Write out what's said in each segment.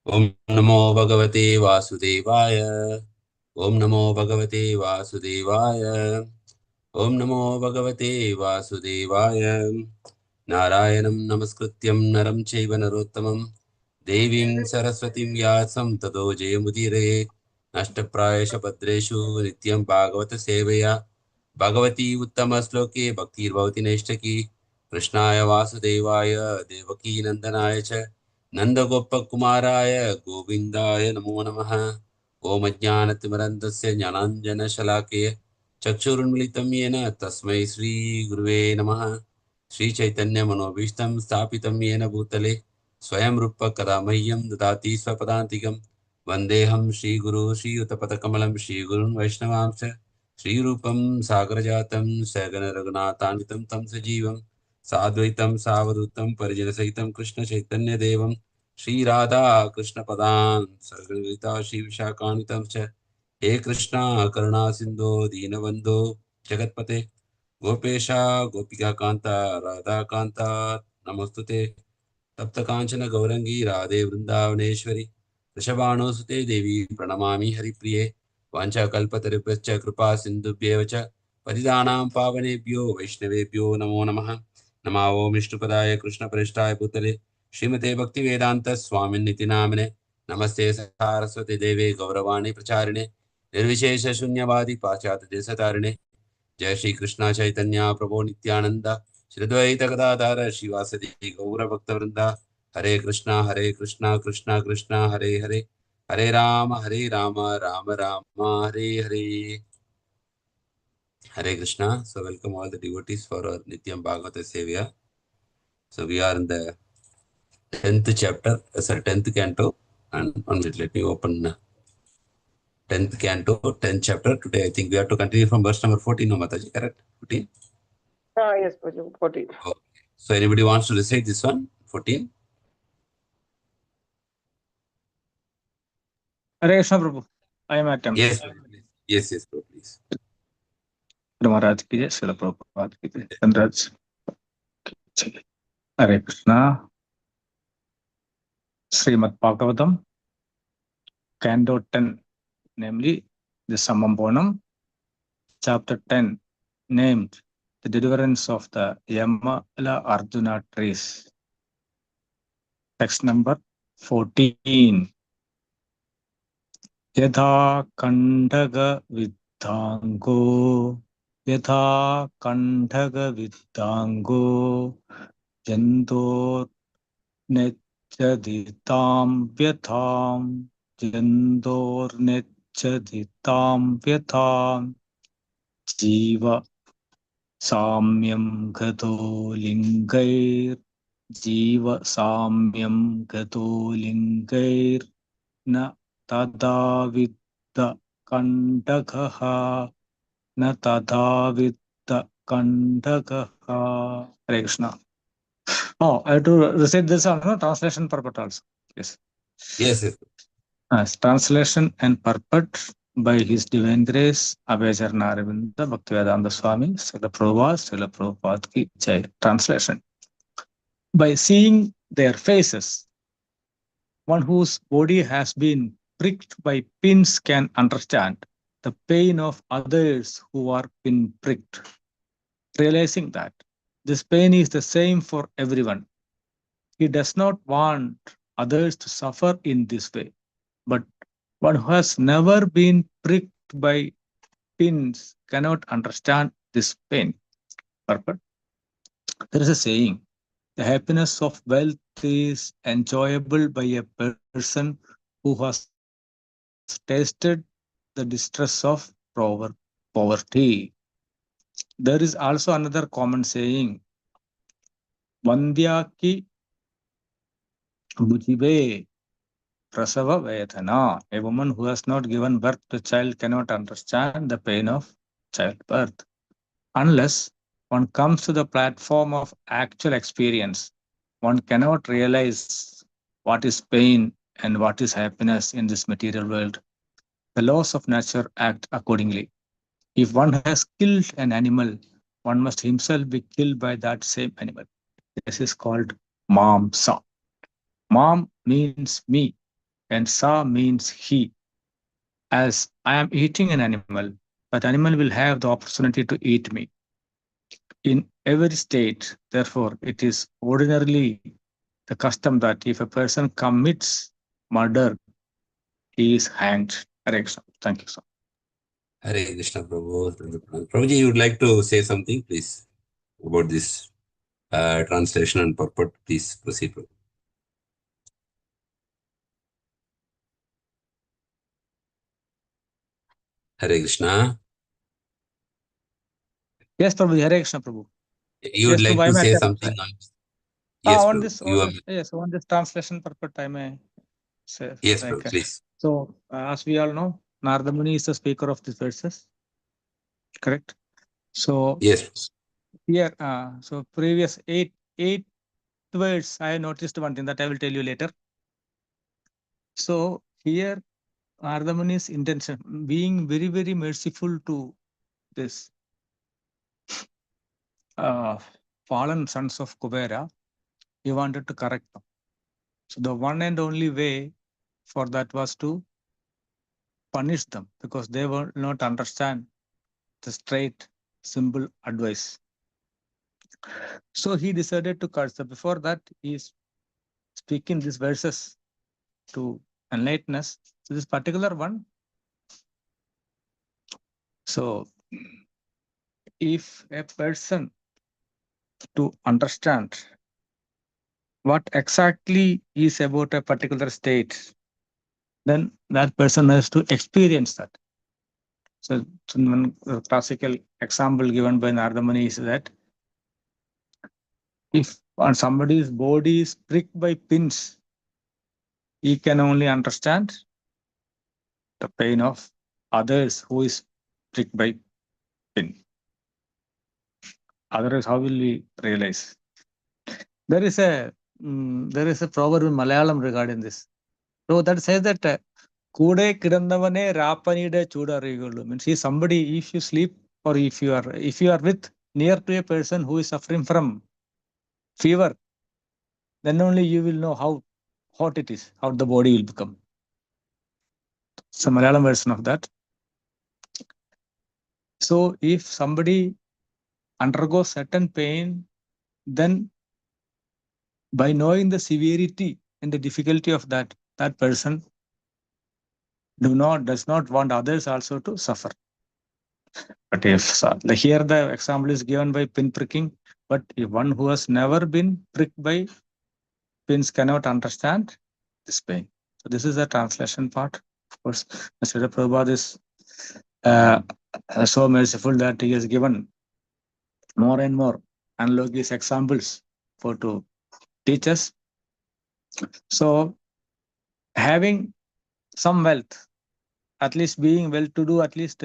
Om Namo Bhagavate Vasudevaya. Om Namo Bhagavate Vasudevaya. Om Namo Bhagavate Vasudevaya. Narayanam Namaskrityam Naram Chaiva Narottamam Devim Saraswatim Vyasam Tado Jayamudire Nashtaprayasha Padreshu Nityam Bhagavata Sevaya Bhagavati Uttama Sloke Bhaktir Bhavati Neshtaki Krishnaya Vasudevaya Devaki Nandanaya Cha नन्दगोपकुमाराय गोविन्दाय नमो नमः। ॐ अज्ञानतिमिरन्धस्य ज्ञानाञ्जनशलाकया चक्षुरुन्मिलितं येन तस्मै श्रीगुरुवे नमः। श्रीचैतन्यमनोभीष्टं स्थापितं येन भूतले स्वयं रूपः कदा मह्यं ददाति स्वपदान्तिकं। वन्देऽहं श्रीगुरुं श्रीयुतपदकमलं श्रीगुरुं वैष्णवांश्च श्रीरूपं सागरजातं सहगण रघुनाथान्वितं तं सजीवं साद्वैतं सावधूतं परिजनसहितं कृष्णचैतन्यदेवं श्रीराधा कृष्णपदान् सर्वगीता श्रीविशाखान्वितं च हे कृष्णा करुणा सिन्धो दीनबन्धो जगत्पते गोपेशा गोपिकान्ता राधाकान्ता नमोस्तुते तप्तकाञ्चन गौरंगी राधे वृन्दावनेश्वरी वृषभानुसुते देवी प्रणमामि हरिप्रिये वाञ्छाकल्पतरुभ्यश्च कृपा सिन्धुभ्येव च पतितानां पावनेभ्यो वैष्णवेभ्यो नमो नमः। नमः ओं विष्णुपदाय कृष्णप्रेष्ठाय भूतले श्रीमते भक्तिवेदान्त स्वामिन्निति नामिने नमस्ते सरस्वती देवे गौरवाणी प्रचारिणे निर्विशेष शून्यवादी पाश्चात्य देशतारिणे जय श्री कृष्ण चैतन्य प्रभो नित्यानंद श्री द्वैत गदाधर श्रीवासदि गौरभक्तवृंद हरे Krishna Krishna Krishna Hare Hare Hare Ram Ram Ram Hare Hare Hare Krishna. So welcome all the devotees for our Nityam Bhagavata Sevya. So we are in the 10th chapter, sorry, 10th canto, and one minute, let me open 10th canto, 10th chapter. Today I think we have to continue from verse number 14, no Mataji, correct? 14? Yes, 14. Okay. So anybody wants to recite this one, 14? Hare Krishna Prabhu. I am attempting. Yes, yes, bro, please. Maharaj ki jai, Srila Prabhupada ki jai. Dhanraj ki jai. Hare Krishna. Srimad Bhagavatam, Canto 10, namely the Samamponam, chapter 10, named the Deliverance of the Yamala Arjuna trees. Text number 14. Yatha Kandaga Vidhango Yatha Kandaga Vidhango Jando Nechaditam Vyatham Jandor Nechaditam Vyatham Jiva Samyam Gato Lingair Jiva Samyam Gato Lingair Na Tadavidda Kandakaha Na Tadavidda Kandakaha. Hare Krishna. Oh, I have to recite this on translation purport also. Yes. Yes. As translation and purport by His Divine Grace, Abhayacharna Aravinda Bhaktivedanta Swami, Srila Prabhupada ki jai. Translation. By seeing their faces, one whose body has been pricked by pins can understand the pain of others who are been pricked. Realizing that this pain is the same for everyone, he does not want others to suffer in this way. But one who has never been pricked by pins cannot understand this pain. Purport. There is a saying, the happiness of wealth is enjoyable by a person who has tasted the distress of poverty. There is also another common saying, Vandya ki bujive prasava vedana. A woman who has not given birth to a child cannot understand the pain of childbirth. Unless one comes to the platform of actual experience, one cannot realize what is pain and what is happiness in this material world. The laws of nature act accordingly. If one has killed an animal, one must himself be killed by that same animal. This is called mamsa. Mam means me. and sa means he. As I am eating an animal, that animal will have the opportunity to eat me. In every state, therefore, it is ordinarily the custom that if a person commits murder, he is hanged. Hare Krishna. Thank you, sir. Hare Krishna, Prabhu. Prabhuji, you would like to say something, please, about this translation and purport? Please proceed. Prabhu. Hare Krishna. Yes, Prabhu. Hare Krishna, Prabhu. You would Yes, Prabhu. like I to may say attempt. something on? Yes, On Prabhu. this, You are. yes, on this translation purport, I may say Yes, like. Prabhu, please. So, as we all know, Narada Muni is the speaker of these verses. Correct. So Yes. here, so previous eight words, I noticed one thing that I will tell you later. So here, Narada Muni's intention, being very, very merciful to this fallen sons of Kubera, he wanted to correct them. So the one and only way for that was to punish them because they will not understand the straight, simple advice. So he decided to curse them. Before that, he is speaking these verses to enlighten us. So this particular one. So if a person to understand what exactly is about a particular state, then that person has to experience that. So one classical example given by Narada Muni is that if on somebody's body is pricked by pins, he can only understand the pain of others who is pricked by pin. Otherwise, how will we realize? There is a proverb in Malayalam regarding this. So that says that Kude kidandavane rapanide chudarigulu means see somebody if you sleep or if you are with near to a person who is suffering from fever, then only you will know how hot it is, how the body will become. It's a Malayalam version of that. So if somebody undergoes certain pain, then by knowing the severity and the difficulty of that person does not want others also to suffer. But if here the example is given by pin pricking, but if one who has never been pricked by pins cannot understand this pain. So this is the translation part. Of course, Mr. Prabhupada is so merciful that he has given more and more analogies examples for to teach us. So having some wealth, at least being well to do, at least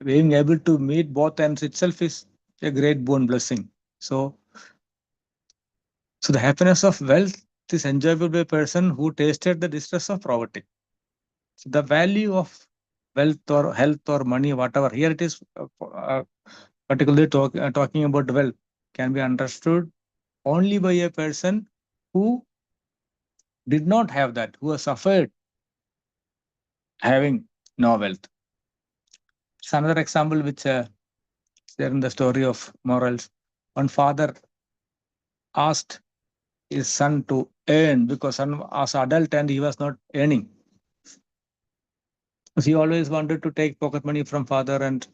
being able to meet both ends itself is a great boon blessing. So the happiness of wealth is enjoyable by a person who tasted the distress of poverty. So the value of wealth or health or money, whatever, here it is particularly talking about wealth, can be understood only by a person who did not have that, who has suffered having no wealth. It's another example which there in the story of morals. One father asked his son to earn because son was adult and he was not earning. He always wanted to take pocket money from father and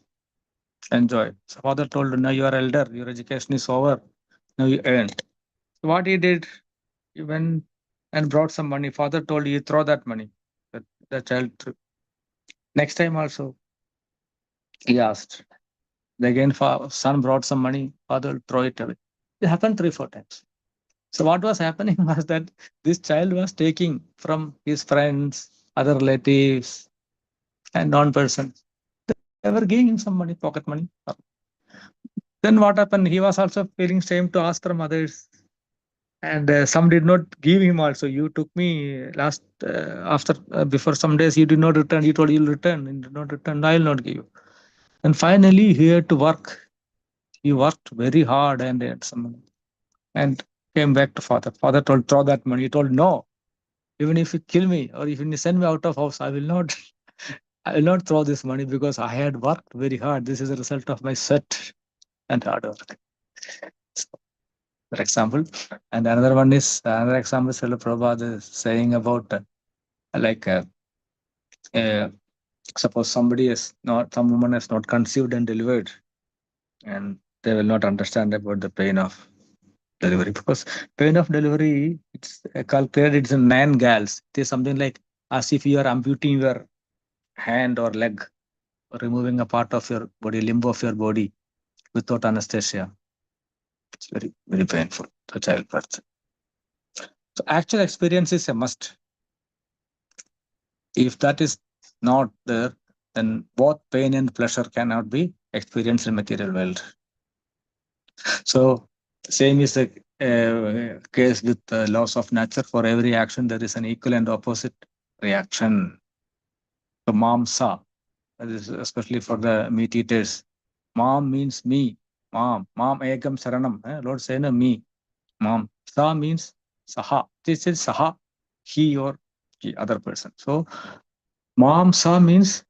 enjoy. So father told him, now you are elder, your education is over, now you earn. So what he did, he went and brought some money. Father told you throw that money. The child threw. Next time also, he asked. Again, son brought some money, father throw it away. It happened 3-4 times. So what was happening was that this child was taking from his friends, other relatives, and non-persons. They were giving him some money, pocket money. Then what happened? He was also feeling shame to ask from others. And some did not give him also. You took me last, after, before some days, you did not return. You told you'll return. You did not return. I'll not give you. And finally, he had to work. He worked very hard and some money. And came back to father. Father told, throw that money. He told, no. Even if you kill me or if you send me out of house, I will not I will not throw this money because I had worked very hard. This is a result of my sweat and hard work. So, for example, and another example, Srila Prabhupada is saying about like uh, suppose some woman has not conceived and delivered, and they will not understand about the pain of delivery because pain of delivery it's calculated. It's in 9 gals. It is something like as if you are amputating your hand or leg, or removing a part of your body, limb of your body without anesthesia. It's very very painful to childbirth. So actual experience is a must. If that is not there, then both pain and pleasure cannot be experienced in material world. So same is the case with the laws of nature. For every action, there is an equal and opposite reaction. So mamsa, that is especially for the meat eaters. Mam means me. Mam ekam saranam. Lord say no me. Mam. Sa means saha. This is saha, he or the other person. So mamsa means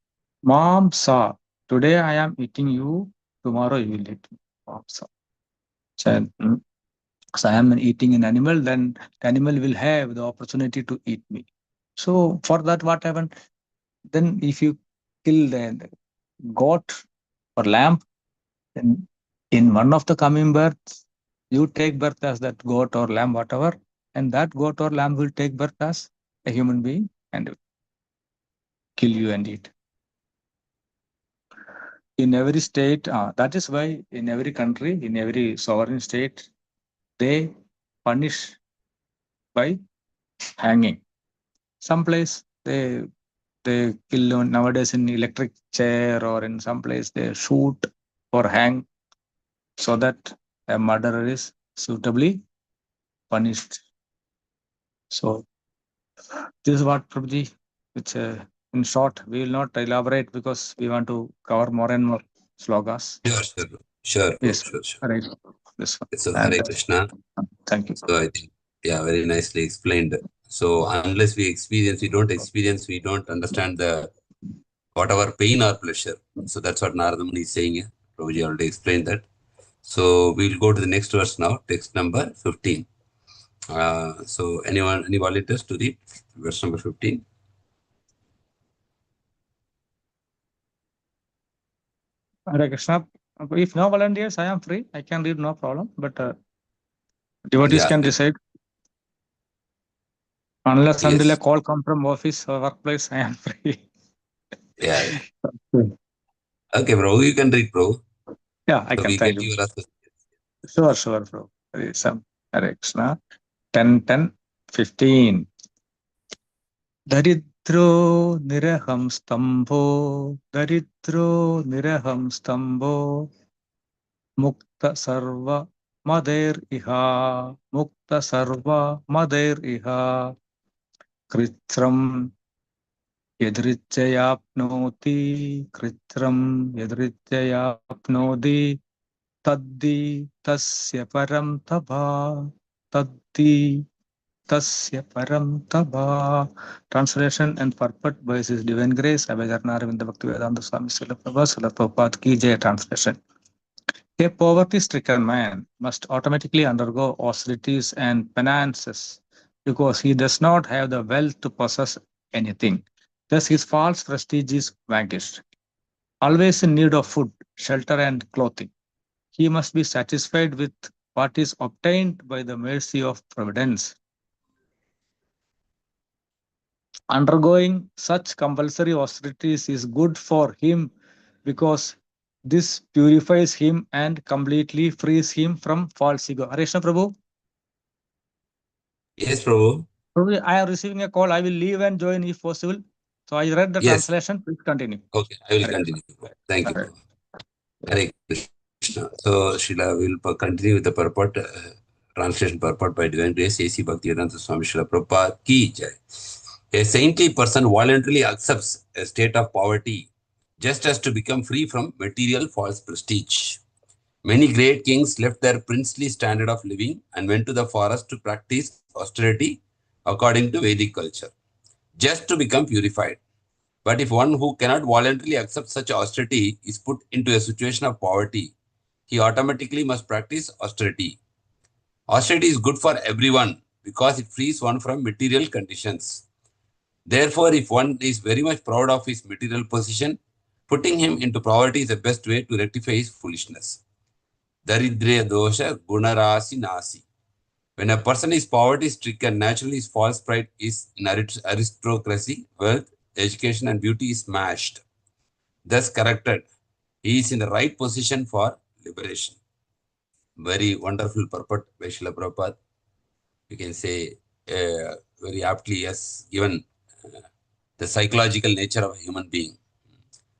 mamsa. Today I am eating you. Tomorrow you will eat me. Mamsa. So, so I am eating an animal, then the animal will have the opportunity to eat me. So for that, what happened? Then if you kill the goat or lamb, then in one of the coming births, you take birth as that goat or lamb, whatever, and that goat or lamb will take birth as a human being and kill you and eat. In every state, that is why in every country, in every sovereign state, they punish by hanging. Some place they kill nowadays in electric chair, or in some place they shoot or hang so that a murderer is suitably punished. So this is what Prabhuji, which in short, we will not elaborate because we want to cover more and more slogas. Sure, sure, bro. Sure, bro. Yes, Sure, sure. right. This one. So, And Hare Krishna. thank you. So, I think, yeah, very nicely explained. So, unless we experience, we don't understand the whatever pain or pleasure. So, that's what Narada Muni is saying. Prabhuji already explained that. So, we'll go to the next verse now, text number 15. So, any volunteers to read verse number 15? Hare Krishna. If no volunteers, I am free. I can read, no problem. But devotees Yeah, can decide. Unless until a yes. call come from office or workplace, I am free. Yeah, yeah. Okay, bro, you can read, bro. Yeah, I So, can. we Thank get you. your assistance. Sure, bro. Some Hare Krishna. 10, 10, 15. Daridro niraham stambho. Daridro niraham stambho. Mukta sarva mader iha. Mukta sarva mader iha. Kritram yadrichayapnoti. Kritram yadrichayapnoti. Taddi tasya param tabha. Taddi tasya param tabha. Translation and purport by His Divine Grace, Abhajarna Arvinda Bhaktivedanta Swami Srila Prabhupada Ki Jai. Translation. A poverty-stricken man must automatically undergo austerities and penances because he does not have the wealth to possess anything. Thus, his false prestige is vanquished. Always in need of food, shelter, and clothing, he must be satisfied with what is obtained by the mercy of providence. Undergoing such compulsory austerities is good for him because this purifies him and completely frees him from false ego. Hare Krishna Prabhu. Yes, Prabhu. Prabhu, I am receiving a call. I will leave and join if possible. So I read the Yes. translation. Please continue. Okay, I will Hare Krishna. continue, bro. Thank you, Hare. bro. Hare Krishna. So, Srila will continue with the purport, translation purport by Divine Grace, A.C. Bhaktivedanta Swami Srila Prabhupada Ki Jai. A saintly person voluntarily accepts a state of poverty just as to become free from material false prestige. Many great kings left their princely standard of living and went to the forest to practice austerity according to Vedic culture, just to become purified. But if one who cannot voluntarily accept such austerity is put into a situation of poverty, he automatically must practice austerity. Austerity is good for everyone because it frees one from material conditions. Therefore, if one is very much proud of his material position, putting him into poverty is the best way to rectify his foolishness. Daridre dosha gunarasi nasi. When a person is poverty stricken, naturally his false pride is in aristocracy, wealth, education, and beauty is smashed. Thus corrected, he is in the right position for liberation. Very wonderful purport by Srila Prabhupada. You can say very aptly has given the psychological nature of a human being.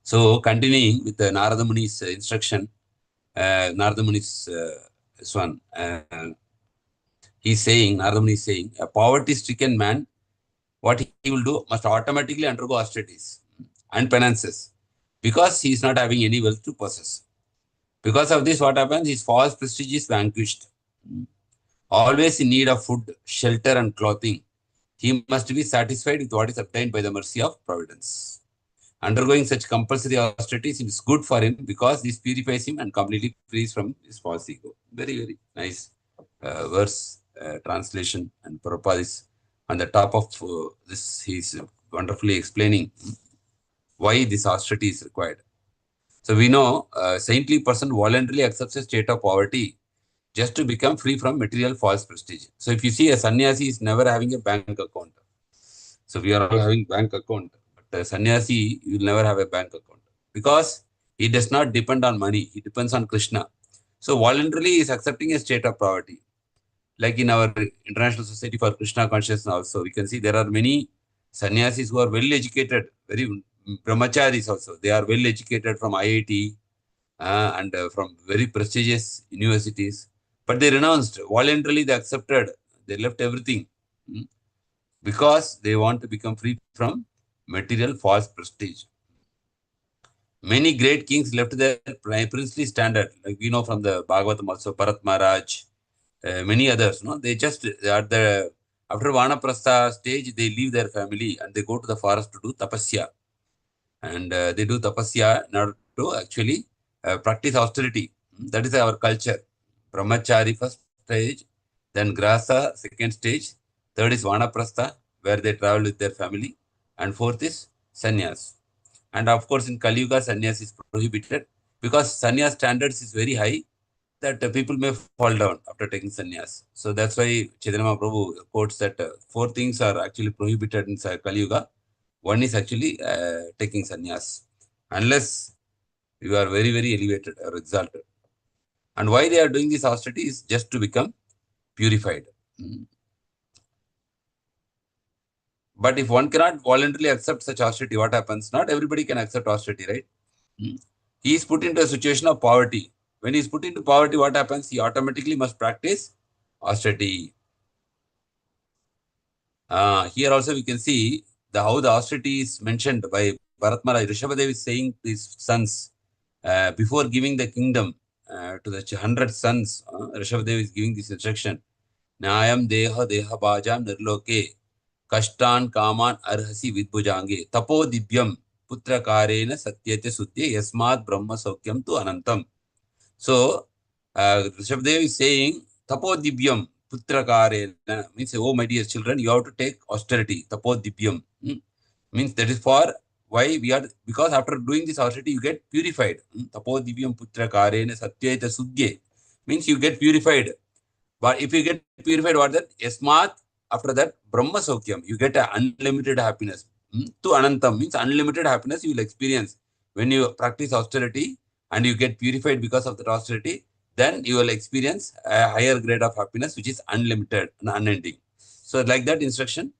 So, continuing with the Narada Muni's instruction, Narada Muni's swan, Narada Muni is saying, a poverty stricken man, what he will do must automatically undergo austerities and penances because he is not having any wealth to possess. Because of this, what happens? His false prestige is vanquished. Always in need of food, shelter, and clothing, he must be satisfied with what is obtained by the mercy of providence. Undergoing such compulsory austerities is good for him because this purifies him and completely frees from his false ego. Very, very nice verse translation. And Prabhupada is on the top of this. He's wonderfully explaining why this austerity is required. So we know a saintly person voluntarily accepts a state of poverty just to become free from material false prestige. So if you see a sannyasi is never having a bank account. So we are all having bank account, but a sannyasi will never have a bank account because he does not depend on money. He depends on Krishna. So voluntarily he is accepting a state of poverty. Like in our International Society for Krishna Consciousness also, we can see there are many sannyasis who are well educated, very brahmacharis also. They are well educated from IIT and from very prestigious universities. But they renounced. Voluntarily they accepted. They left everything because they want to become free from material false prestige. Many great kings left their princely standard. Like we know from the Bhagavatam also, Bharat Maharaj, many others. No, they just at the after Vanaprastha stage, they leave their family and they go to the forest to do tapasya. And they do tapasya in order to actually practice austerity. That is our culture. Brahmachari first stage, then Grasa second stage, third is Vanaprastha, where they travel with their family, and fourth is sannyas. And of course, in Kali Yuga, sannyas is prohibited because sannyas standards is very high that people may fall down after taking sannyas. So that's why Chaitanya Mahaprabhu quotes that four things are actually prohibited in Kali Yuga. One is actually taking sannyas, unless you are very, very elevated or exalted. And why they are doing this austerity is just to become purified. But if one cannot voluntarily accept such austerity, what happens? Not everybody can accept austerity, right? He is put into a situation of poverty. When he is put into poverty, what happens? He automatically must practice austerity. Here also we can see how the austerity is mentioned by Bharat Maharaj. Rishabhadev is saying to his sons, before giving the kingdom to the 100 sons, Rishabhadev is giving this instruction. Nayam deha deha bhajam nirloke kashtan kaman arhasi vidbhujange tapo divyam putra karena satyate sudhye yasmat brahma saukyam tu anantam. So, Rishabhadev is saying, Tapo Divyam Putrakarena means, oh, my dear children, you have to take austerity. Tapo Divyam means that is for why we are, because after doing this austerity, you get purified. Tapo Divyam Putrakarena Satyeta Sudhye means you get purified. But if you get purified, what that? Yasmat, after that, Brahma Saukyam, you get unlimited happiness. To Anantam means unlimited happiness you will experience when you practice austerity and you get purified because of that austerity, then you will experience a higher grade of happiness, which is unlimited and unending. So, like that instruction,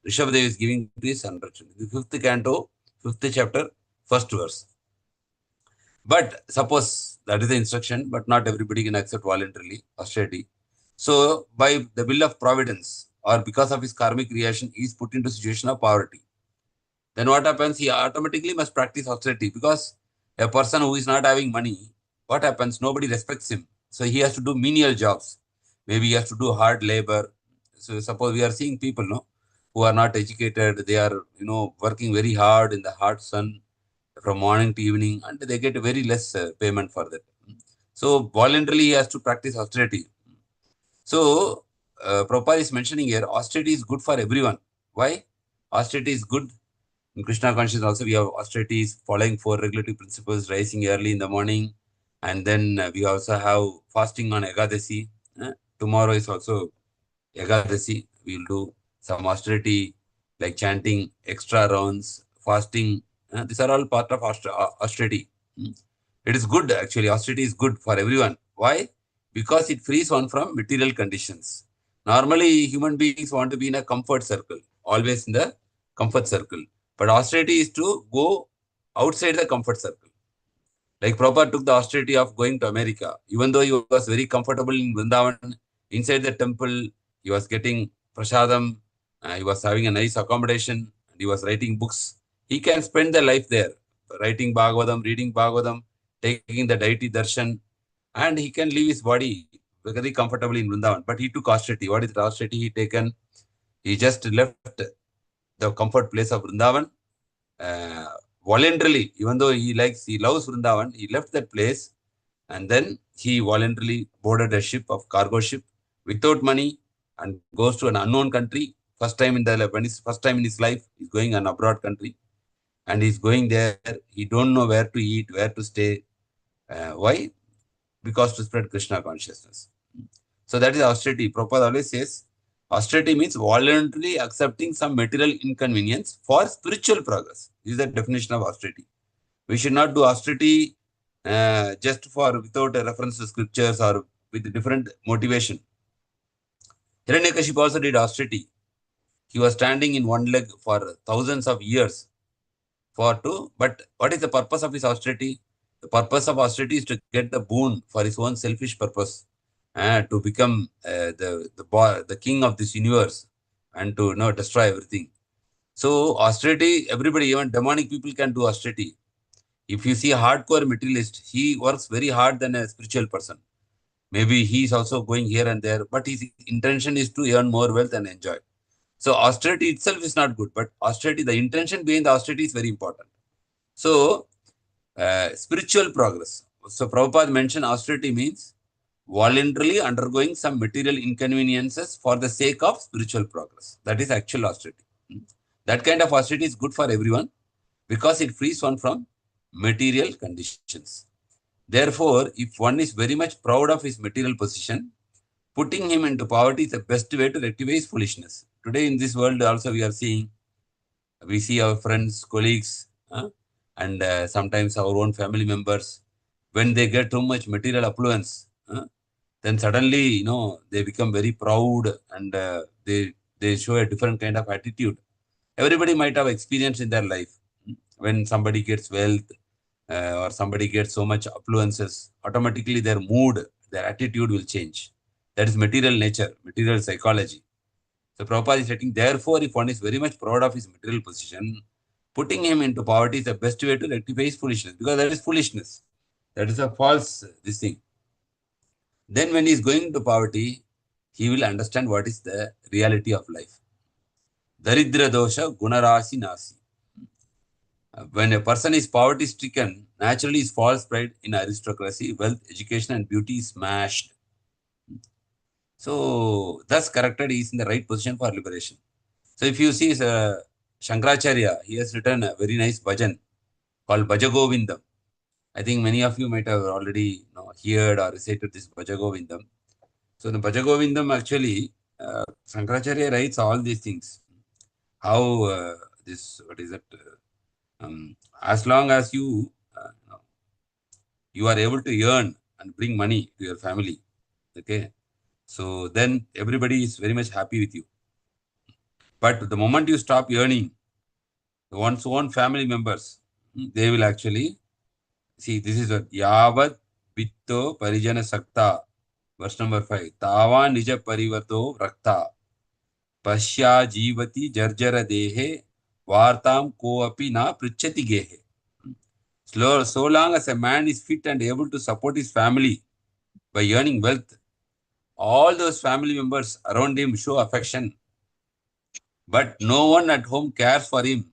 Rishabhadev is giving this instruction. The 5th canto, 5th chapter, 1st verse. But suppose that is the instruction, but not everybody can accept voluntarily austerity. So, by the will of providence or because of his karmic creation, he is put into a situation of poverty. Then what happens? He automatically must practice austerity because a person who is not having money, what happens? Nobody respects him. So he has to do menial jobs. Maybe he has to do hard labor. So suppose we are seeing people, no, who are not educated. They are, working very hard in the hot sun from morning to evening, and they get very less payment for that. So voluntarily he has to practice austerity. So Prabhupada is mentioning here, austerity is good for everyone. Why? Austerity is good. In Krishna consciousness also we have austerities, following four regulative principles, rising early in the morning, and then we also have fasting on Ekadasi. Tomorrow is also Ekadasi. We will do some austerity like chanting extra rounds, fasting. These are all part of austerity. It is good actually. Austerity is good for everyone. Why? Because it frees one from material conditions. Normally, human beings want to be in a comfort circle, always in the comfort circle. But austerity is to go outside the comfort circle. Like Prabhupada took the austerity of going to America. Even though he was very comfortable in Vrindavan, inside the temple, he was getting prasadam, he was having a nice accommodation, and he was writing books. He can spend the life there, writing Bhagavatam, reading Bhagavatam, taking the deity darshan, and he can leave his body very comfortably in Vrindavan. But he took austerity. What is the austerity he taken? He just left the comfort place of Vrindavan uh, voluntarily, even though he loves Vrindavan, he left that place and then he voluntarily boarded a ship of cargo ship without money and goes to an unknown country. First time in his life, he's going an abroad country and he's going there. He don't know where to eat, where to stay. Why? Because to spread Krishna consciousness. So that is austerity. Prabhupada always says austerity means voluntarily accepting some material inconvenience for spiritual progress. This is the definition of austerity. We should not do austerity just for without a reference to scriptures or with different motivation. Hiranyakashipu also did austerity. He was standing in one leg for thousands of years but what is the purpose of his austerity? The purpose of austerity is to get the boon for his own selfish purpose, to become the king of this universe and to destroy everything. So austerity, everybody, even demonic people can do austerity. If you see a hardcore materialist, he works very hard than a spiritual person. Maybe he is also going here and there, but his intention is to earn more wealth and enjoy. So austerity itself is not good, but austerity, the intention behind the austerity is very important. So spiritual progress. So Prabhupada mentioned austerity means voluntarily undergoing some material inconveniences for the sake of spiritual progress. That is actual austerity. That kind of austerity is good for everyone because it frees one from material conditions. Therefore, if one is very much proud of his material position, putting him into poverty is the best way to rectify his foolishness. Today in this world also we see our friends, colleagues, and sometimes our own family members, when they get too much material affluence, then suddenly, they become very proud and they show a different kind of attitude. Everybody might have experience in their life. When somebody gets wealth or somebody gets so much affluences, automatically their mood, their attitude will change. That is material nature, material psychology. So Prabhupada is stating, therefore, if one is very much proud of his material position, putting him into poverty is the best way to rectify his foolishness, because that is foolishness. That is a false this thing. Then when he is going into poverty, he will understand what is the reality of life. Daridra dosha gunarasi nasi. When a person is poverty stricken, naturally his false pride in aristocracy, wealth, education, and beauty is smashed. So, thus corrected, he is in the right position for liberation. So, if you see Shankaracharya, he has written a very nice bhajan called Bhajagovindam. I think many of you might have already heard or recited this Bhajagovindam. So, the Bhajagovindam actually, Shankaracharya writes all these things. How as long as you are able to earn and bring money to your family, okay, so then everybody is very much happy with you. But the moment you stop earning, one's own family members, they will actually see. This is what Yavat Vitto Parijana Sakta, verse number 5. Tava Nija Parivato Rakta Pashya Jivati Jarjara Dehe Vartam Ko Api Na Prichati Gehe. So long as a man is fit and able to support his family by earning wealth, all those family members around him show affection. but no one at home cares for him,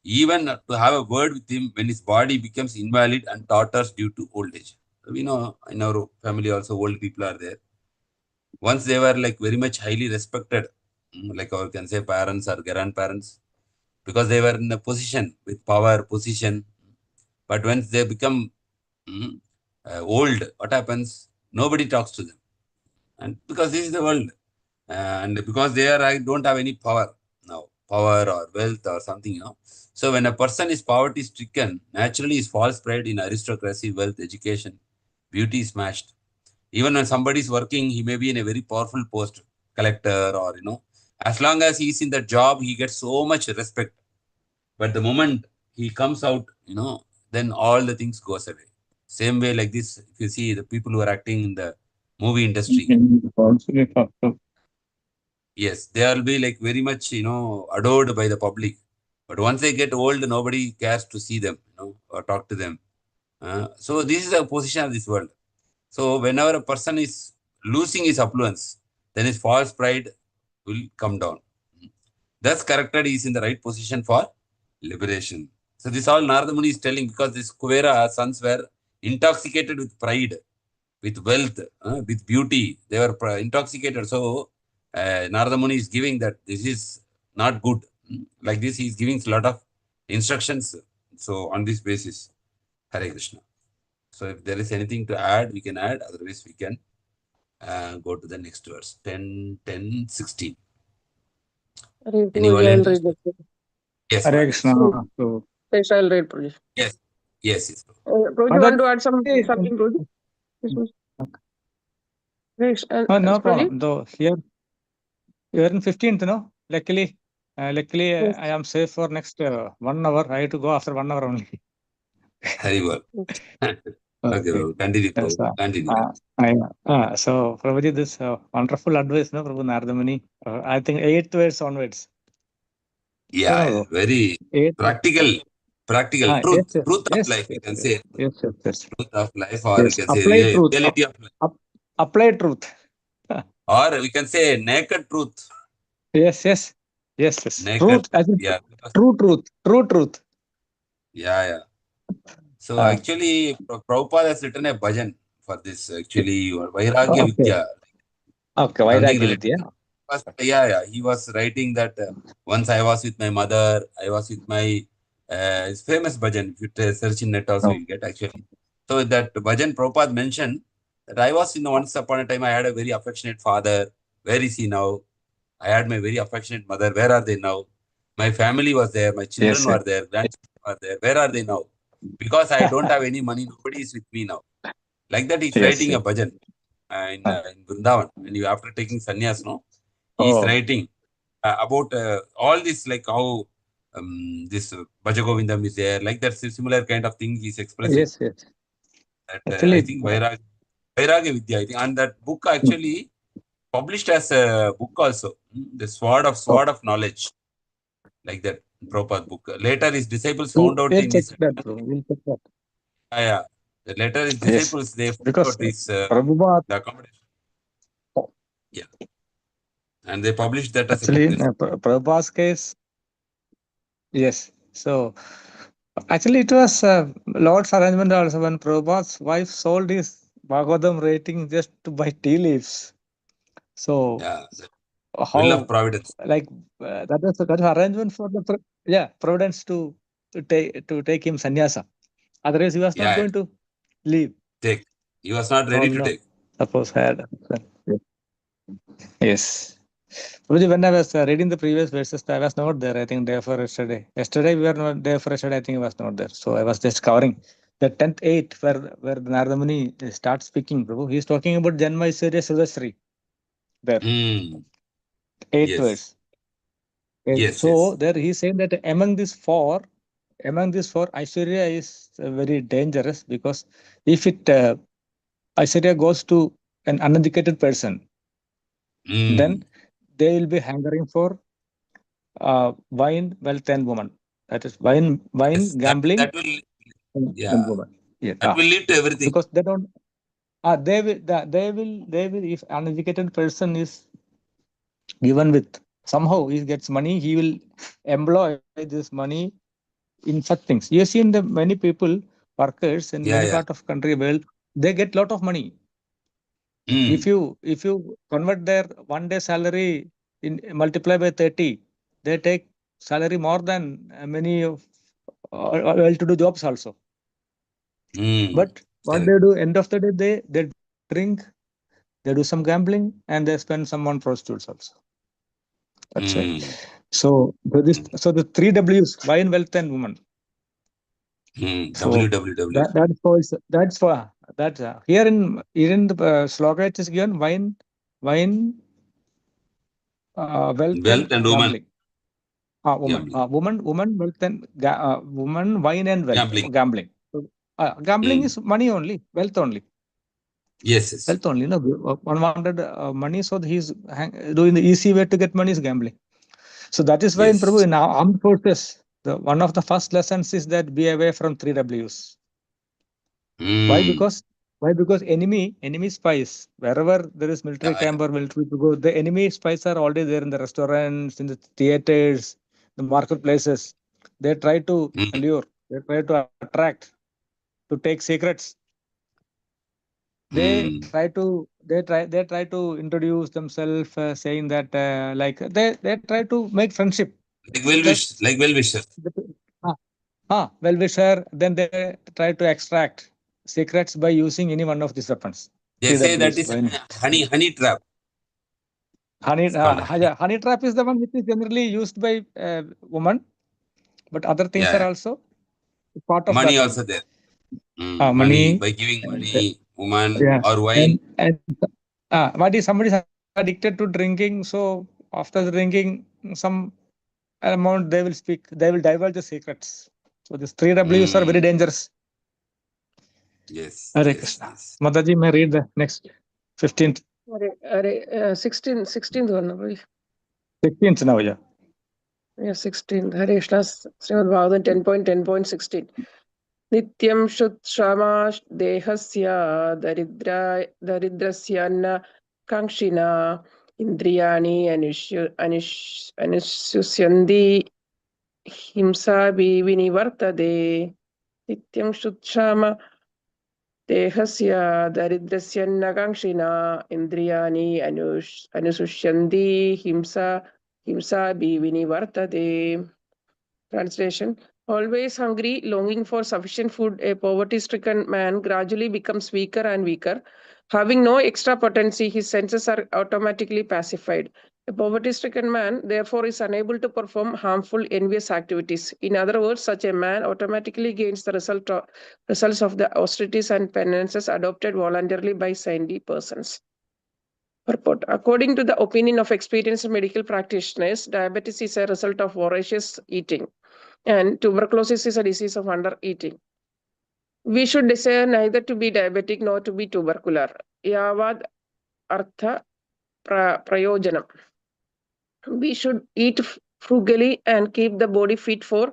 even to have a word with him when his body becomes invalid and totters due to old age. We know in our family also old people are there. Once they were like very much highly respected, like our can say parents or grandparents, because they were in a position with power, position. But once they become mm, old, what happens? Nobody talks to them, and because this is the world, and because they are, I don't have any power now, power or wealth or something, So when a person is poverty stricken, naturally his false pride in aristocracy, wealth, education, beauty is smashed. Even when somebody is working, he may be in a very powerful post, collector, or as long as he's in the job, he gets so much respect. But the moment he comes out, then all the things goes away. Same way like this, if you see the people who are acting in the movie industry, yes, they will be like very much, adored by the public. But once they get old, nobody cares to see them, or talk to them. So this is the position of this world. So whenever a person is losing his affluence, then his false pride will come down. Thus, corrected is in the right position for liberation. So this all Narada Muni is telling, because this Kuvera sons were intoxicated with pride, with wealth, with beauty. They were intoxicated. So Narada Muni is giving that this is not good. Like this, he is giving a lot of instructions. So on this basis, Hare Krishna. So if there is anything to add, we can add. Otherwise, we can go to the next verse. 10, 10, 16. Hare Any Prabhuji, I'll volunteers? read that. Yes, Hare Mataji. Krishna. Oh, So, yes, I'll read, Prabhuji. Yes. Yes, yes. Prabhuji, want to add something, Prabhuji? Yes, Prabhuji. Yes, no Prabhuji? problem. Though here you are in 15th, no? Luckily, Yes. I am safe for next 1 hour. I have to go after 1 hour only. Haribol. Okay, Okay. Prabhu. Continue, Yes, Prabhu. Continue. so Prabhuji, this wonderful advice, no, Prabhu Narada Muni. I think 8th verse onwards. Yeah, No, yeah. Prabhu. Very 8th. practical, Yes, truth of yes, life, you yes, can yes, say. yes, yes, yes, Truth of life, or you yes. can say Apply truth. reality of life. Apply truth. Or we can say naked truth. Yes, yes, yes, yes. Naked Truth, truth. as in Yeah. true truth, true truth. Yeah, yeah. So Uh, actually, Prabhupada has written a bhajan for this. Actually, Vairagya okay, Vidya, okay. something Vairagya related. Vidya. Yeah, yeah. He was writing that once I was with my mother, I was with my it's famous bhajan. If you search in net, also No. you'll get actually. So that bhajan Prabhupada mentioned that I was once upon a time I had a very affectionate father. Where is he now? I had my very affectionate mother. Where are they now? My family was there. My children Yes, yes, were there. Grandchildren were there. Where are they now? Because I don't have any money, nobody is with me now. Like that, he's yes, writing yes. a bhajan in Vrindavan. And you after taking sannyas, no, he's Oh, writing about all this, like how this Bhajagovindam is there, like that similar kind of thing he's expressing. yes, yes. That I Actually, think Vairagya Vidya, I think, and that book actually published as a book also, the oh, Sword of Knowledge, like that Prabhupada book. Later, his disciples found out we'll in check his that, bro. We'll check that. yeah. Later, his Yes, disciples they found because out this Prabhupada, the accommodation. Yeah, and they published that as a book. actually, Prabhupada's case, yes. So, actually, it was Lord's arrangement also when Prabhupada's wife sold his Bhagavatam rating just to buy tea leaves. So, Yeah, the will of how, providence. like, that is arrangement for the, Providence to take him sannyasa. Otherwise, he was not Yeah, yeah, going to leave. take. He was not Oh ready to no. take. Suppose had. Yes. Guruji, when I was reading the previous verses, I was not there. I think day for yesterday. Yesterday we were not there for yesterday. I think I was not there. So I was just covering the 10th 8 where Narada Muni starts speaking. Prabhu, he is talking about Janma Aishwarya Sudasri. There, Mm, 8th yes, verse. Yes. yes, So yes. there he is saying that among these four, Aishwarya is very dangerous because if Aishwarya goes to an uneducated person, then Mm. they will be hungering for wine, wealth, and woman. That is Yes, gambling, that will, and yeah, woman. Yeah, that will lead to everything. because they don't. They will. If uneducated person is given with. Somehow he gets money, he will employ this money in such things. You have seen the many people, workers in many Yeah. part of country world, they get lot of money. If you convert their 1 day salary in multiply by 30, they take salary more than many of well-to-do jobs also. But what they do, end of the day, they drink, they do some gambling, and they spend some on prostitutes also. That's why. So the 3 W's: wine, wealth, and woman. So that's for that. Here in the sloka it is given wine, wealth, and gambling. Woman, wealth, and woman, wine, and wealth, gambling. So, gambling is money only, wealth only. Yes. Wealth only. No, one wanted money, so he's doing the easy way to get money is gambling. So that is why in Prabhu, in armed forces, one of the first lessons is that be away from 3Ws. Why? Because enemy spies, wherever there is military camp or military to go, the enemy spies are already there in the restaurants, in the theaters, the marketplaces. They try to allure, they try to attract, to take secrets. They try to introduce themselves, saying that like they try to make friendship. Like well-wisher. Well-wisher. Then they try to extract secrets by using any one of these weapons. They say that is honey trap. Honey trap is the one which is generally used by women, but other things are also part of money that also only. there. Money, by giving money, woman, or wine. And what is somebody is addicted to drinking, so after drinking some amount they will speak, they will divulge the secrets. So these 3Ws are very dangerous. Yes. Hare Krishna. Mataji, may read the next 15th. 16th one. 16th now, yeah. Yeah, 16th. Hare Krishna. Srimad Bhagavatam 10.16. Nityam Shutshama Dehasya Daridrasya Na Kankshina Indriyani Anusyandi Himsa Vinivartade. Nityam Shutshama Dehasya Daridrasya Na Kankshina Indriyani Anusushandi Himsa Vinivartade. Translation: always hungry, longing for sufficient food, a poverty-stricken man gradually becomes weaker and weaker. Having no extra potency, his senses are automatically pacified. A poverty-stricken man, therefore, is unable to perform harmful, envious activities. In other words, such a man automatically gains the results of the austerities and penances adopted voluntarily by saintly persons. Purport: according to the opinion of experienced medical practitioners, diabetes is a result of voracious eating, and tuberculosis is a disease of undereating. We should desire neither to be diabetic nor to be tubercular. Yavad artha prayojanam. We should eat frugally and keep the body fit for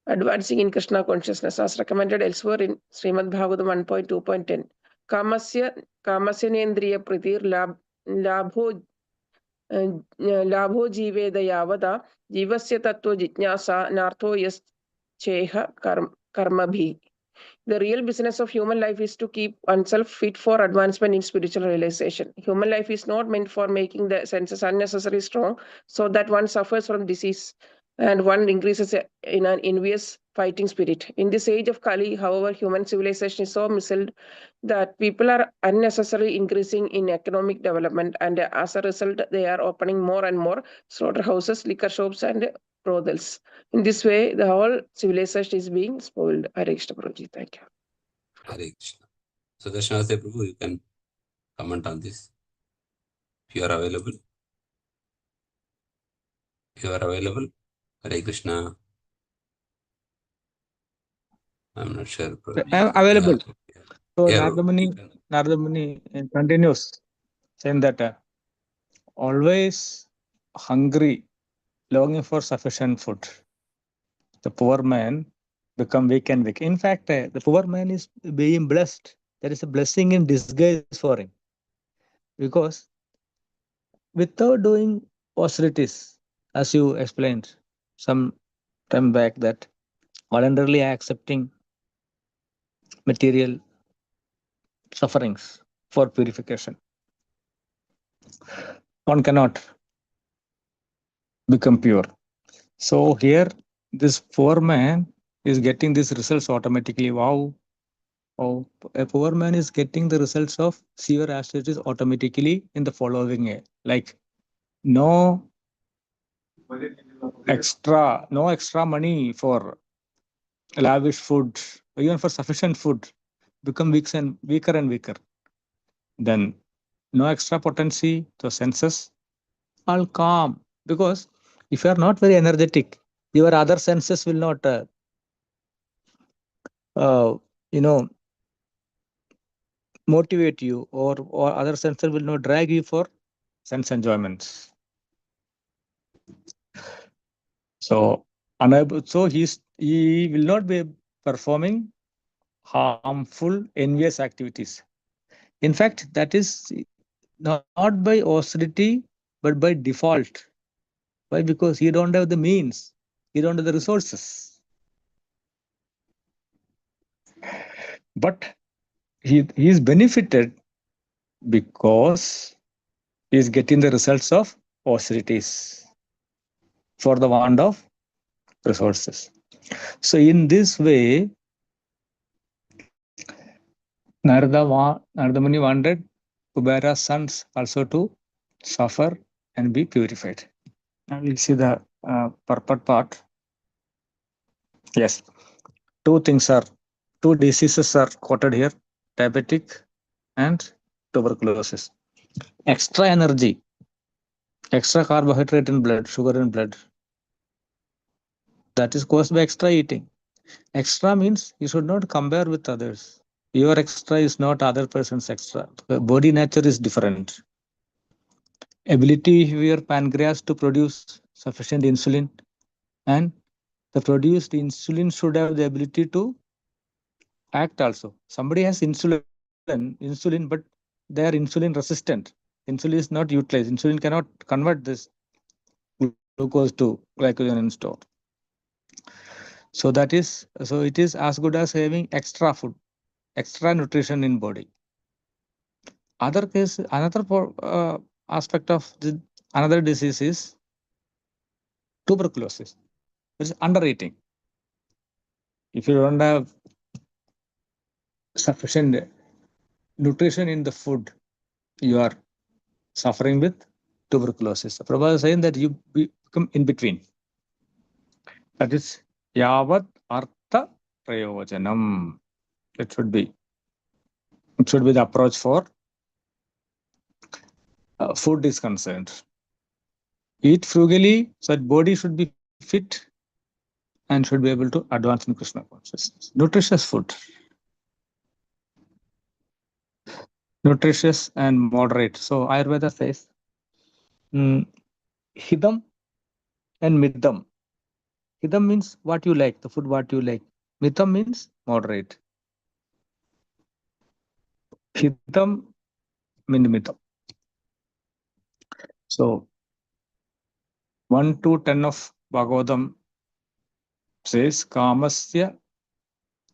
advancing in Krishna consciousness, as recommended elsewhere in Srimad Bhagavatam 1.2.10. Kamasya nendriya pratir labho जीवेद यावदा जीवस्य तत्त्व जिज्ञासा नार्थो यश्चेह कर्मभिः. The real business of human life is to keep oneself fit for advancement in spiritual realization. Human life is not meant for making the senses unnecessarily strong so that one suffers from disease and one increases in an envious fighting spirit. In this age of Kali, however, human civilization is so misled that people are unnecessarily increasing in economic development, and as a result, they are opening more and more slaughterhouses, liquor shops, and brothels. In this way, the whole civilization is being spoiled. Hare Krishna Prabhuji. Thank you. Hare Krishna. So, Darshanase Prabhu, you can comment on this if you are available. Hare Krishna. I'm not sure. I am available. Yeah. So Narada Muni continues saying that always hungry, longing for sufficient food, the poor man become weak and weak. In fact, the poor man is being blessed. There is a blessing in disguise for him, because without doing austerities, as you explained some time back, that voluntarily accepting material sufferings for purification. One cannot become pure. So here, this poor man is getting these results automatically. Wow. Oh, a poor man is getting the results of severe austerities automatically in the following way. Like no extra money for lavish food, even for sufficient food, become weaker and weaker. Then no extra potency to senses, all calm. Because if you are not very energetic, your other senses will not, uh, you know, motivate you, or other senses will not drag you for sense enjoyments. So unable, so he will not be performing harmful, envious activities. In fact, that is not by austerity, but by default. Why? Because he don't have the means, he don't have the resources. But he is benefited because he is getting the results of austerities for the want of resources. So in this way, Narada Muni wanted Kubera's sons also to suffer and be purified. Now we'll see the purport part. Yes, two diseases are quoted here: diabetic and tuberculosis. Extra energy, extra carbohydrate in blood, sugar in blood, that is caused by extra eating. Extra means you should not compare with others. Your extra is not other person's extra. The body nature is different. Ability of your pancreas to produce sufficient insulin, and the produced insulin should have the ability to act also. Somebody has insulin, but they are insulin resistant. Insulin is not utilized. Insulin cannot convert this glucose to glycogen in store. So it is as good as having extra food, extra nutrition in body. Another aspect of another disease is tuberculosis, which is undereating. If you don't have sufficient nutrition in the food, you are suffering with tuberculosis. Prabhupada is saying that you become in between. That is yavat artha prayojanam. It should be the approach for food is concerned. Eat frugally so that body should be fit and should be able to advance in Krishna consciousness. Nutritious food. Nutritious and moderate. So Ayurveda says hidam and midam. Hidam means what you like, the food what you like. Midam means moderate. Hidam means midam. So 1 to 10 of Bhagavatam says kamasya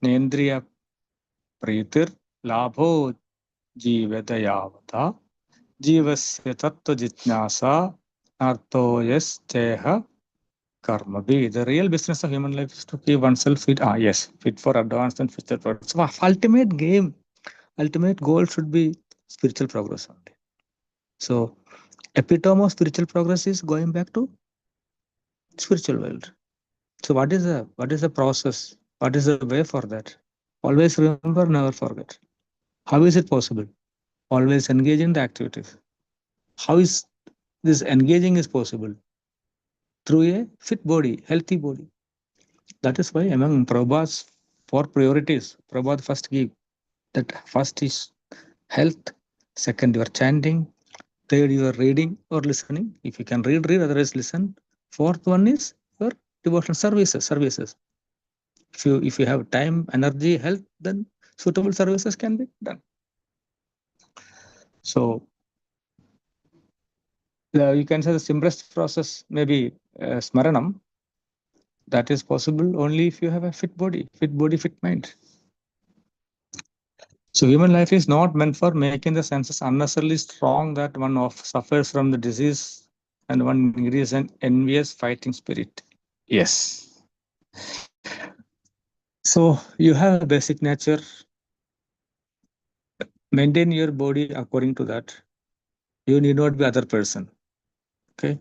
nendriya pritir labho jivata yavata jivasya tattva jitnasa artho yasteha karma be. The real business of human life is to keep oneself fit. Fit for advanced and future progress. So ultimate goal should be spiritual progress only. So epitome of spiritual progress is going back to spiritual world. So what is the process? What is the way for that? Always remember, never forget. How is it possible? Always engage in the activities. How is this engaging is possible? Through a fit body, healthy body. That is why among Prabhupada's 4 priorities, Prabhupada first give that first is health, second you are chanting, third you are reading or listening. If you can read, otherwise listen. Fourth one is your devotional services. If you have time, energy, health, then suitable services can be done. So you can say the simplest process maybe smaranam. That is possible only if you have a fit body, fit mind. So human life is not meant for making the senses unnecessarily strong that one suffers from the disease and one increases an envious fighting spirit. Yes. So you have a basic nature. Maintain your body according to that. You need not be other person. Okay.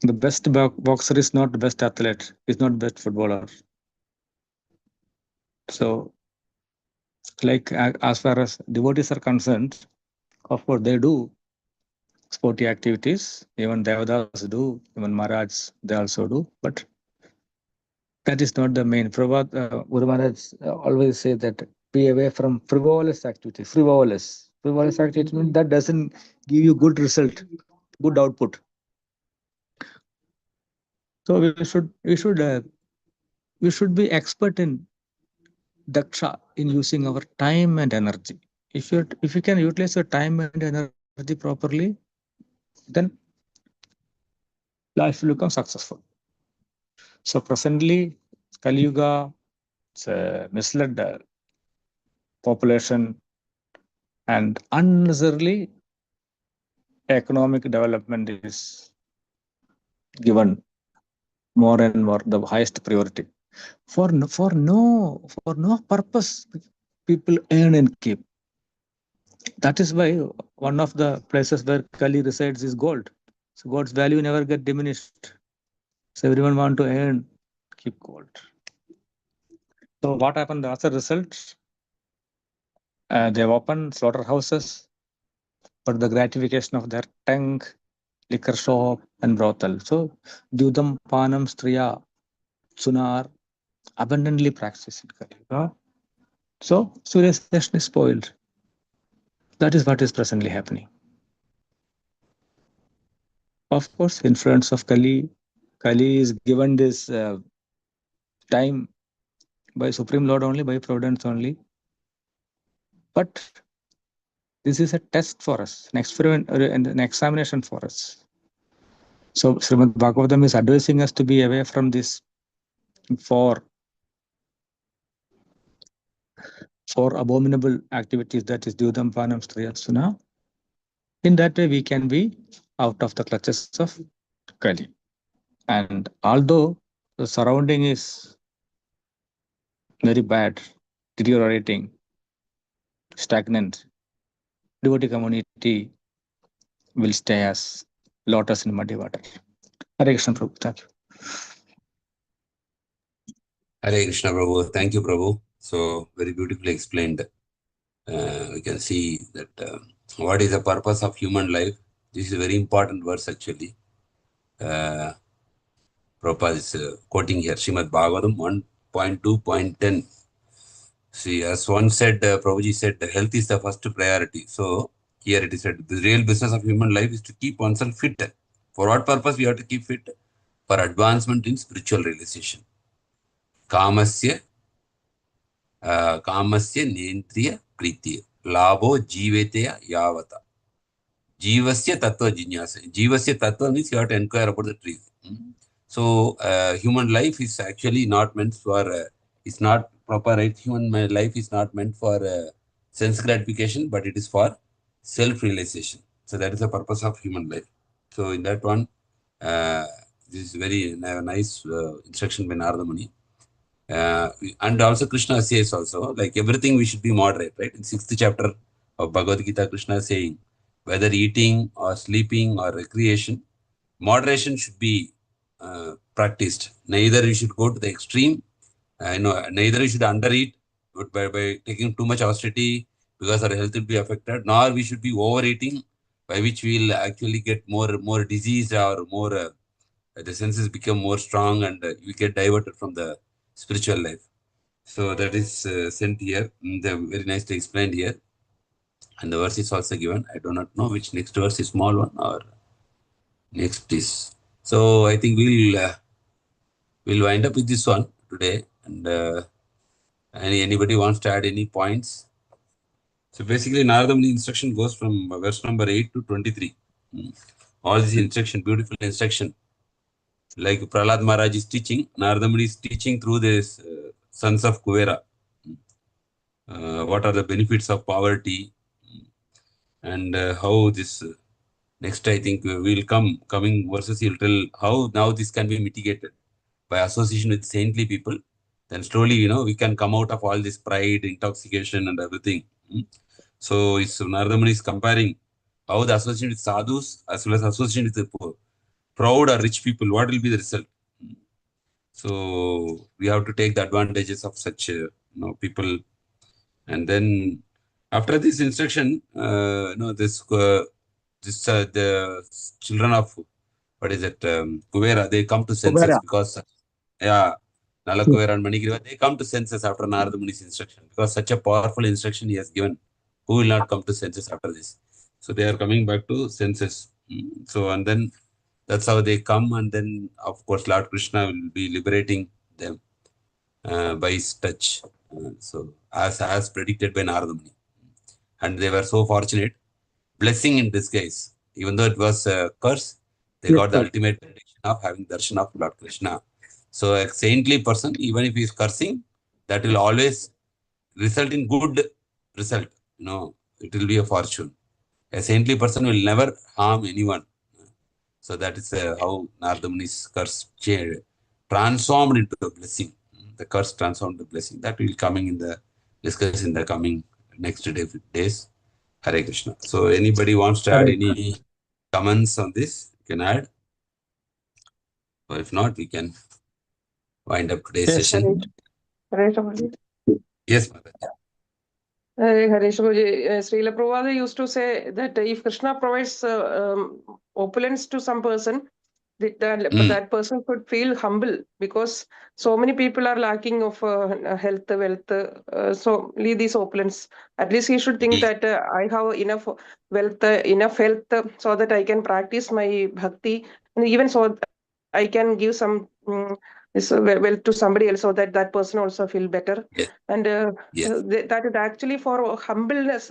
The best boxer is not the best athlete. Is not best footballer. So, like as far as devotees are concerned, of course they do sporty activities. Even Devadas do. Even Maharaj they also do. But that is not the main. Guru Maharaj always say that be away from frivolous activities. Frivolous activities means that doesn't give you good result, good output. So we should be expert in daksha in using our time and energy. If you can utilize your time and energy properly, then life will become successful. So presently, Kali Yuga, it's a misled population and unnecessarily economic development is given more and more the highest priority. For no purpose, people earn and keep. That is why one of the places where Kali resides is gold. So gold's value never get diminished. So everyone want to earn, keep gold. So what happened as a result? They've opened slaughterhouses for the gratification of their tongue, liquor shop, and brothel. So Dudam, Panam, Striya, Sunar abundantly practiced in Kali Yuga. So civilization is spoiled. That is what is presently happening. Of course, influence of Kali. Kali is given this time by Supreme Lord only, by Providence only. But this is a test for us, an experiment, and an examination for us. So Srimad Bhagavatam is advising us to be away from this four abominable activities, that is Dudam, Panam, Striyasuna. In that way, we can be out of the clutches of Kali. And although the surrounding is very bad, deteriorating, stagnant, devotee community will stay as lotus in muddy water. Hare Krishna Prabhu. Thank you. Hare Krishna Prabhu. Thank you, Prabhu. So, very beautifully explained. We can see that what is the purpose of human life. This is a very important verse actually. Prabhupada is quoting here, Srimad Bhagavatam 1.2.10. See, as one said, Prabhuji said, health is the first priority. So, here it is said, the real business of human life is to keep oneself fit. For what purpose we have to keep fit? For advancement in spiritual realization. Kamasya Nendriya Priti. Labho Jiveteya Yavata. Jivasya Tattva Jinyasa. Jivasya Tattva means you have to inquire about the trees. So, human life is actually not meant for, it's not proper, right? Human life is not meant for sense gratification, but it is for self-realization. So, that is the purpose of human life. So, in that one, this is very nice instruction by Narada Muni. And also Krishna says also, like everything we should be moderate, right? In 6th chapter of Bhagavad Gita, Krishna is saying, whether eating or sleeping or recreation, moderation should be practiced. Neither you should go to the extreme, neither you should undereat by taking too much austerity because our health will be affected, nor we should be overeating, by which we will actually get more disease or more, the senses become more strong and we get diverted from the spiritual life. So that is sent here, very nicely explained here. And the verse is also given. I do not know which next verse is small one or next is. So I think we'll wind up with this one today. And anybody wants to add any points? So basically, Narada Muni instruction goes from verse number 8 to 23. All this instruction, beautiful instruction. Like Prahlad Maharaj is teaching, Narada Muni is teaching through this sons of Kuvera. What are the benefits of poverty, and how this next, I think, will coming verses, he'll tell how now this can be mitigated by association with saintly people. Then slowly, we can come out of all this pride, intoxication, and everything. So Narada Muni is comparing how the association with sadhus as well as association with the poor, proud or rich people, what will be the result? So we have to take the advantages of such people. And then after this instruction, the children of, what is it, Kuvera, they come to senses Kubera. because, yeah, Nala Kuvera and Manikriva, they come to senses after Narada Muni's instruction, because such a powerful instruction he has given. Who will not come to senses after this? So they are coming back to senses. So, and then that's how they come, and then of course Lord Krishna will be liberating them by his touch. So as predicted by Narada Muni. And they were so fortunate, blessing in disguise. Even though it was a curse, they got the ultimate benediction of having darshan of Lord Krishna. So a saintly person, even if he is cursing, that will always result in good result. It will be a fortune. A saintly person will never harm anyone. So that is how Narada Muni's curse transformed into a blessing. The curse transformed into blessing. That will coming in the discuss in the coming next days. Hare Krishna. So anybody wants to add any comments on this, you can add. Or if not, we can wind up today's session. Yes, Mother. Harish, Srila Prabhupada used to say that if Krishna provides opulence to some person, that person could feel humble, because so many people are lacking of health, wealth, so leave these opulence. At least he should think that I have enough wealth, enough health, so that I can practice my bhakti, and even so I can give some this wealth to somebody else, so that that person also feel better. Yes. And Yes. that is actually for humbleness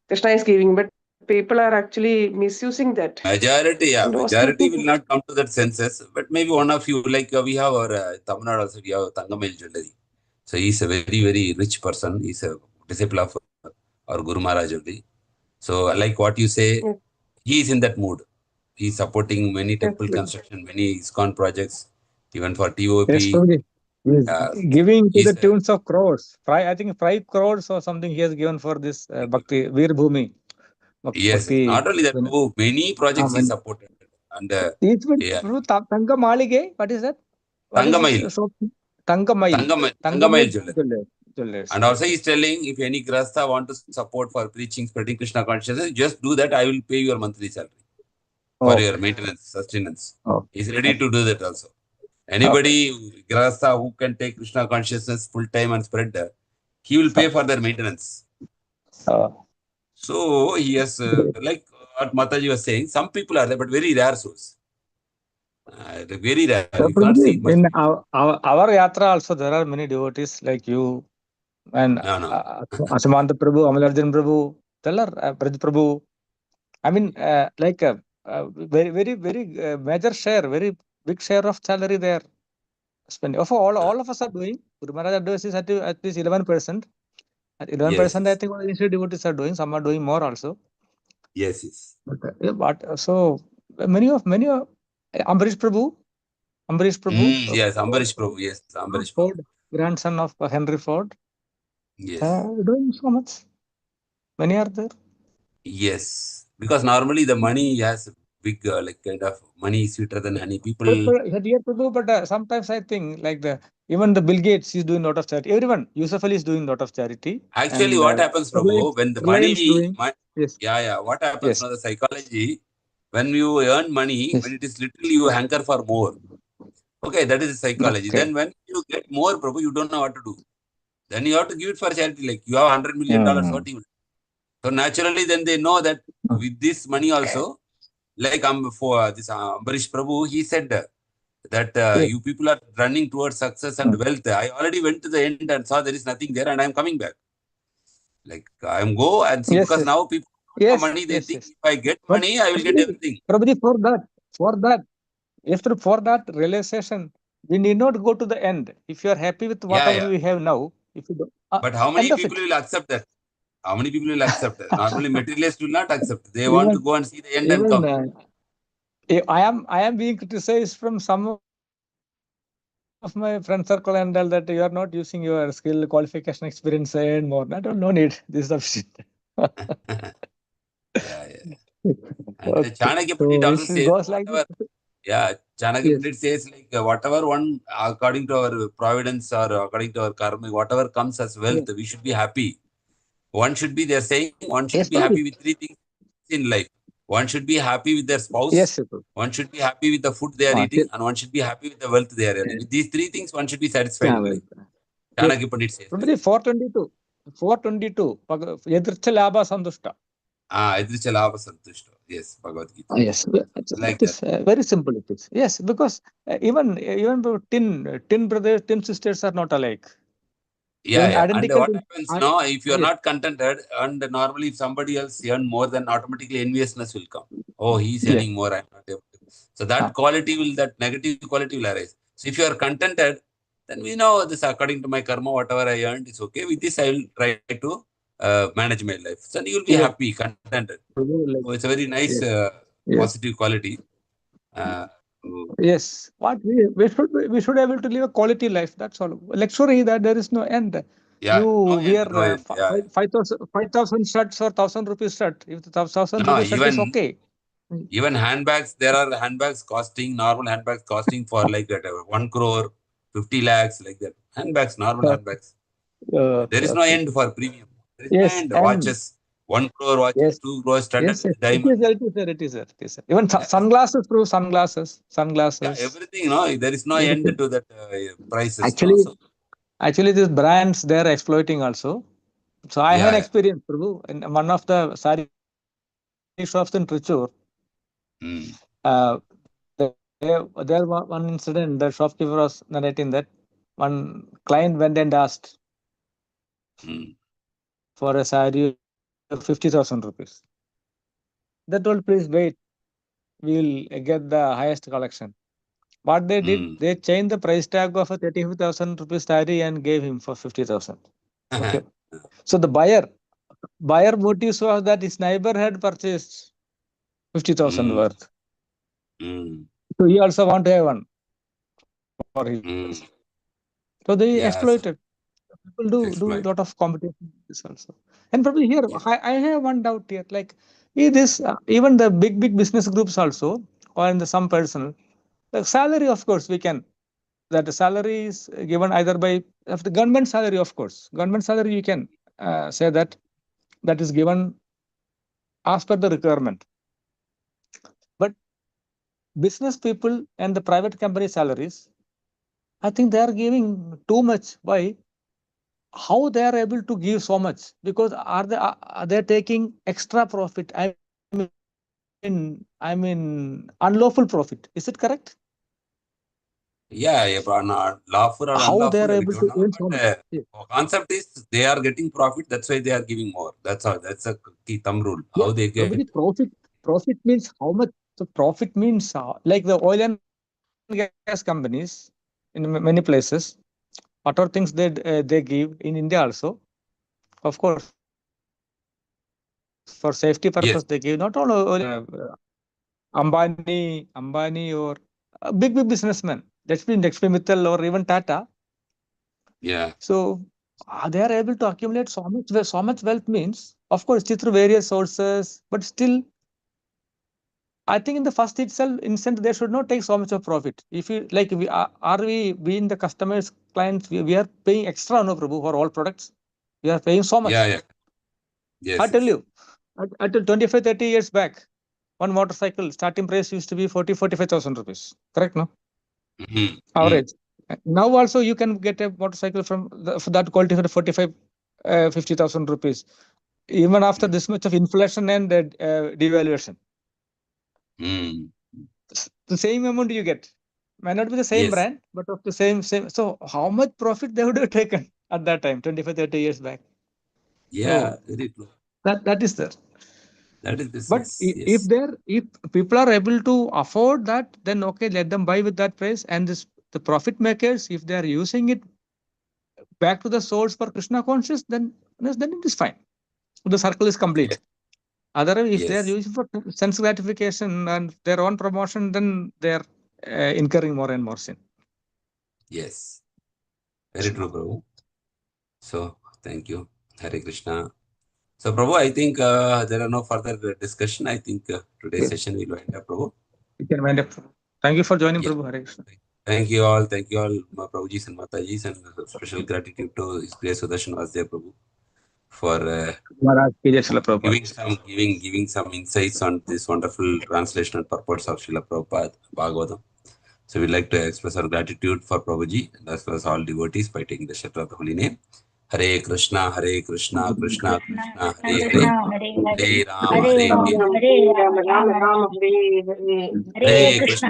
Krishna is giving, but people are actually misusing that. Majority will not come to that senses, but maybe one of you, like we have our Tamil Nadu also, we have Tangamail Jewelry. So he's a very, very rich person. He's a disciple of our Guru Maharaj only. So like what you say, he is in that mood. He's supporting many temple construction, many ISKCON projects, even for TOP. Yes, Prabhuji. He is giving to the tunes of crores. I think 5 crores or something he has given for this Bhakti Veer Bhumi. Yes, not only that, many projects he supported. And Tanga Malige, what is that? Tangamail. Tangamail Jewelers. And also he's telling, if any Grasta want to support for preaching, spreading Krishna consciousness, just do that. I will pay your monthly salary for your maintenance, sustenance. He's ready to do that also. Anybody, Grasta, who can take Krishna consciousness full time and spread that, he will pay for their maintenance. So he has, like what Mataji was saying, some people are there, but very rare souls. Very rare. You can't see much. In our yatra also, there are many devotees like you and Asamanta Prabhu, Amalarjan Prabhu, Braj Prabhu. I mean, like a very, very, very major share, very big share of salary there. Spending. All of us are doing. Guru Maharaj advice is at least 11%. At 11%, I think all initial devotees are doing. Some are doing more also. Yes. But so many of Ambarish Prabhu. Yes, Ambarish Prabhu. Yes, Ambarish Ford, grandson of Henry Ford. Yes. Doing so much. Many are there. Yes, because normally the money has big, like kind of money is sweeter than honey. People. But sometimes I think like even the Bill Gates is doing a lot of charity. Everyone, Yusuf Ali is doing a lot of charity. Actually, what happens, Prabhu, when the money, what happens now, the psychology, when you earn money, when it is literally you hanker for more. Okay, that is the psychology. Then when you get more, Prabhu, you don't know what to do. Then you have to give it for charity. Like you have $100 million, what you will. So naturally, then they know that with this money also, like for this Ambarish Prabhu, he said that you people are running towards success and wealth. I already went to the end and saw there is nothing there, and I am coming back. Like I am go and see, because now people the money, they think if I get money, I will get everything. Prabhuji, for that realization, we need not go to the end. If you are happy with whatever we have now, if you don't, but how many people will accept that? How many people will accept that? Normally, materialists will not accept. They want to go and see the end and come. I am being criticized from some of my friend circle and all that you are not using your skill, qualification, experience, and more. I don't need this is sufficient. And Chanakya Pandit also says, whatever, Chanakya Pandit says, like whatever one, according to our providence or according to our karma, whatever comes as wealth, we should be happy. One should be, they're saying, one should be happy with 3 things in life. One should be happy with their spouse. One should be happy with the food they are eating, and one should be happy with the wealth they are earning. With these 3 things, one should be satisfied in life. Chanakya Pandit says. 422. Yadricha labha santushta. Yadricha labha santushta. Yes, Bhagavad Gita. Yes, like that is very simple. It is. Yes, because even tin brothers, tin sisters are not alike. And what happens now, if you are not contented, and normally if somebody else earn more, then automatically enviousness will come. Oh, he's earning more, I'm not able to. So that that negative quality will arise. So if you are contented, then we know this according to my karma, whatever I earned is okay. With this, I will try to manage my life. So you will be happy, contented. So it's a very nice positive quality. Yes, what we should able to live a quality life. That's all. Luxury that there is no end. You wear 5,000 shirts or 1,000 rupees shirt. If the 1,000 rupees shirt is okay. Even handbags, there are handbags costing, normal handbags costing for like 1 crore, 50 lakhs, like that. Handbags, normal handbags. There is no end for premium. There is no end. Watches, 1 crore watches, 2 crores, standard diamond. It is. Even sunglasses, sunglasses. Yeah, everything, there is no end to that prices. Actually, these brands, they are exploiting also. So I have an experience, Prabhu, in one of the sari shops in Trichur. There was one incident, the shopkeeper was narrating that one client went and asked for a sari of 50,000 rupees. They told, please wait, we will get the highest collection. What they did, they changed the price tag of a 35,000 rupees sari and gave him for 50,000. Okay. So the buyer motive was that his neighbor had purchased 50,000 worth. So he also want to have one for his. So they exploited. People do a lot of competition this also. And probably here, I have one doubt here. Like this, even the big business groups also, or in some person, the salary, of course, we can. That the salary is given either by the government salary, of course. Government salary, you can say that is given as per the requirement. But business people and the private company salaries, I think they are giving too much. Why? How they are able to give so much? Because are they taking extra profit? I mean unlawful profit. Is it correct? Lawful or how unlawful, they are able to earn so much? Concept is they are getting profit. That's why they are giving more. That's all. That's a key thumb rule. How they get profit means how much? So profit means like the oil and gas companies in many places. What are things they give in India also? Of course, for safety purpose they give not only Ambani or big businessmen. That's been Lakshmi Mittal or even Tata. So they are able to accumulate so much wealth means, of course, through various sources, but still, I think in the first instant they should not take so much of profit. If you like, we being the customers, clients, we are paying extra, no, Prabhu, for all products. We are paying so much. Yes, I tell you, until 25-30 years back, one motorcycle starting price used to be 45,000 rupees. Correct, no? Average. Now also you can get a motorcycle for that quality for 50,000 rupees, even after this much of inflation and devaluation. The same amount you get. Might not be the same brand, but of the same. So how much profit they would have taken at that time, 25-30 years back? Very true. That is there. That is But business. if people are able to afford that, then okay, let them buy with that price. And the profit makers, if they are using it back to the source for Krishna conscious, then it is fine. The circle is complete. Otherwise, if they are using for sense gratification and their own promotion, then they are incurring more and more sin. Yes. Very true, Prabhu. So, thank you. Hare Krishna. So, Prabhu, I think there are no further discussion. I think today's session will wind up, Prabhu. You can wind up. Thank you for joining, Yeah. Prabhu. Hare Krishna. Thank you all, Prabhujis and Matajis, and special gratitude to His Grace Sudarshan Vasdev Prabhu for giving some insights on this wonderful translation and purports of Srila Prabhupada Bhagavatam. So we'd like to express our gratitude for Prabhuji and as well as all devotees by taking the shelter of the holy name. Hare Krishna, Krishna Krishna, Hare Hare, Hare Ram, Hare Hare, Hare Rama, Rama Rama, Hare Hare. Hare Krishna.